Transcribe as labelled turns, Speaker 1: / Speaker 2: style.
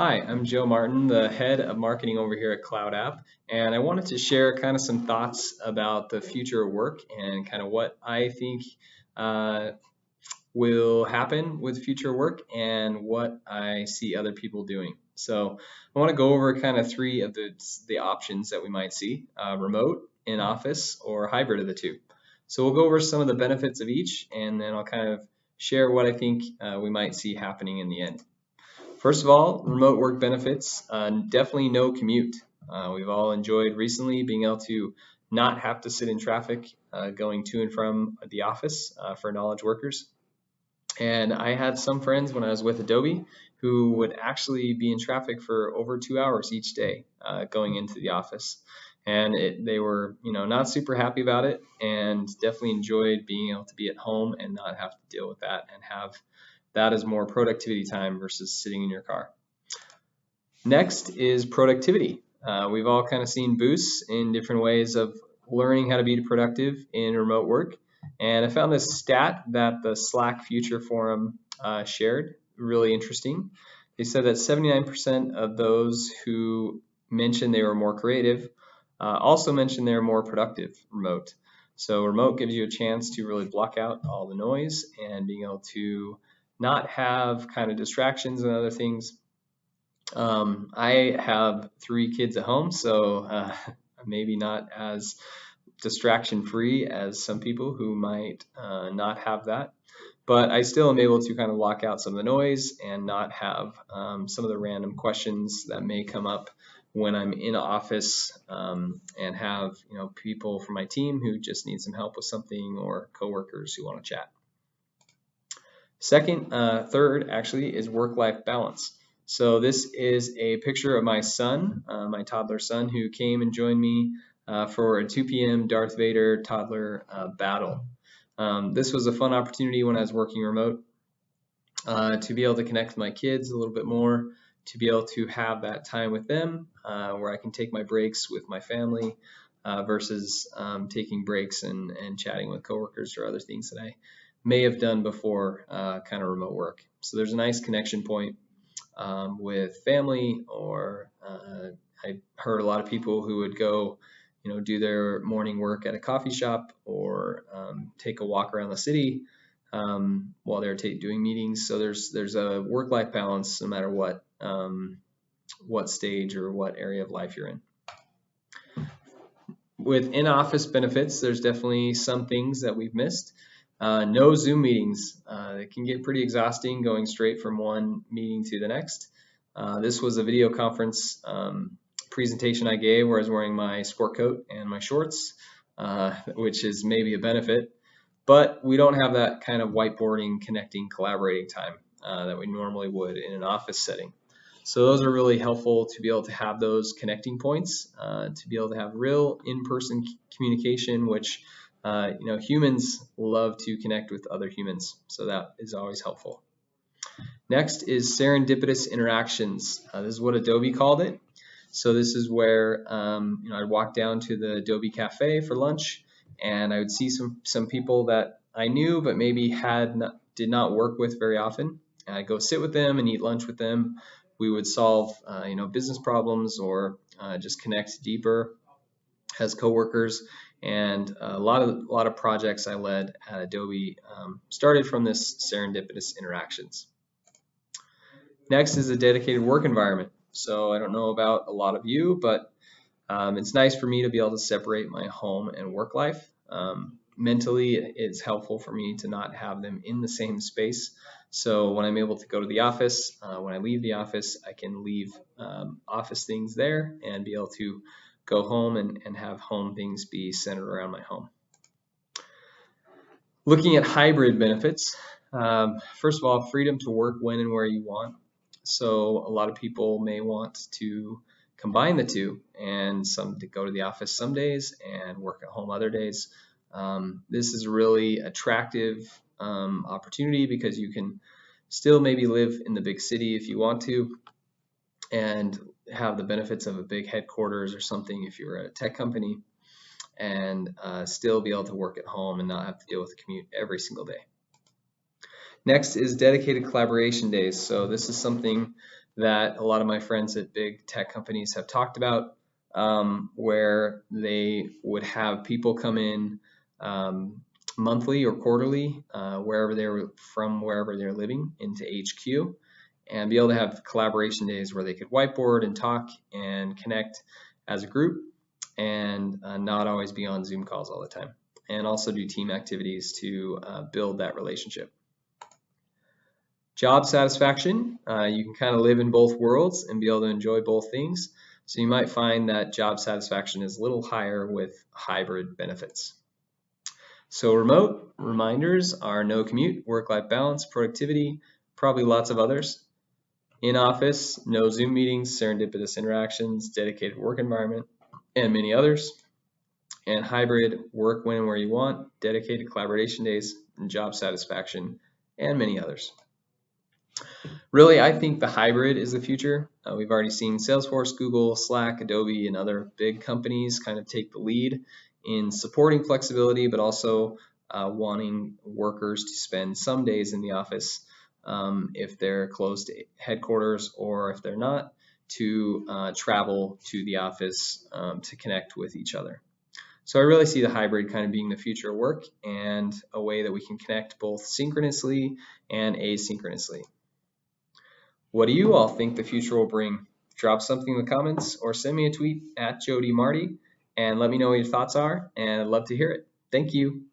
Speaker 1: Hi, I'm Joe Martin, the head of marketing over here at Cloud App, and I wanted to share kind of some thoughts about the future of work and kind of what I think uh, will happen with future work and what I see other people doing. So I want to go over kind of three of the options that we might see: remote, in office, or hybrid of the two. So we'll go over some of the benefits of each, and then I'll kind of share what I think we might see happening in the end. First of all, remote work benefits, definitely no commute. We've all enjoyed recently being able to not have to sit in traffic going to and from the office for knowledge workers. And I had some friends when I was with Adobe who would actually be in traffic for over 2 hours each day going into the office. And they were, not super happy about it, and definitely enjoyed being able to be at home and not have to deal with that and have that as more productivity time versus sitting in your car. Next is productivity. We've all kind of seen boosts in different ways of learning how to be productive in remote work. And I found this stat that the Slack Future Forum shared, really interesting. They said that 79% of those who mentioned they were more creative also mentioned they were more productive remote. So remote gives you a chance to really block out all the noise and being able to not have kind of distractions and other things. I have 3 kids at home, so maybe not as distraction free as some people who might not have that. But I still am able to kind of block out some of the noise and not have some of the random questions that may come up when I'm in office and have people from my team who just need some help with something, or coworkers who want to chat. Third actually is work-life balance. So this is a picture of my son, my toddler son, who came and joined me for a 2 p.m. Darth Vader toddler battle. This was a fun opportunity when I was working remote to be able to connect with my kids a little bit more, to be able to have that time with them where I can take my breaks with my family versus taking breaks and chatting with coworkers or other things that I may have done before kind of remote work. So there's a nice connection point with family, or I heard a lot of people who would go, do their morning work at a coffee shop, or take a walk around the city while they're doing meetings. So there's a work-life balance no matter what stage or what area of life you're in. With in-office benefits, there's definitely some things that we've missed. No Zoom meetings. It can get pretty exhausting going straight from one meeting to the next. This was a video conference presentation I gave where I was wearing my sport coat and my shorts, which is maybe a benefit. But we don't have that kind of whiteboarding, connecting, collaborating time that we normally would in an office setting. So those are really helpful to be able to have those connecting points, to be able to have real in-person communication, which humans love to connect with other humans. So that is always helpful. Next is serendipitous interactions. This is what Adobe called it. So this is where I'd walk down to the Adobe Cafe for lunch, and I would see some people that I knew but maybe did not work with very often. And I'd go sit with them and eat lunch with them. We would solve business problems, or just connect deeper as coworkers. And a lot of projects I led at Adobe started from this serendipitous interactions. Next is a dedicated work environment. So I don't know about a lot of you, but it's nice for me to be able to separate my home and work life. Mentally, it's helpful for me to not have them in the same space. So when I'm able to go to the office, when I leave the office, I can leave office things there and be able to go home and have home things be centered around my home. Looking at hybrid benefits, first of all, freedom to work when and where you want. So a lot of people may want to combine the two, and some to go to the office some days and work at home other days. This is a really attractive opportunity because you can still maybe live in the big city if you want to, and have the benefits of a big headquarters or something if you're at a tech company, and still be able to work at home and not have to deal with the commute every single day. Next is dedicated collaboration days. So this is something that a lot of my friends at big tech companies have talked about, where they would have people come in monthly or quarterly, wherever they're living, into HQ, and be able to have collaboration days where they could whiteboard and talk and connect as a group, and not always be on Zoom calls all the time, and also do team activities to build that relationship. Job satisfaction, you can kind of live in both worlds and be able to enjoy both things. So you might find that job satisfaction is a little higher with hybrid benefits. So remote reminders are no commute, work-life balance, productivity, probably lots of others. In office, no Zoom meetings, serendipitous interactions, dedicated work environment, and many others. And hybrid, work when and where you want, dedicated collaboration days, and job satisfaction, and many others. Really, I think the hybrid is the future. We've already seen Salesforce, Google, Slack, Adobe, and other big companies kind of take the lead in supporting flexibility, but also wanting workers to spend some days in the office if they're close to headquarters, or if they're not, to travel to the office to connect with each other. So I really see the hybrid kind of being the future of work, and a way that we can connect both synchronously and asynchronously. What do you all think the future will bring? Drop something in the comments or send me a tweet at Jody Marty and let me know what your thoughts are, and I'd love to hear it. Thank you.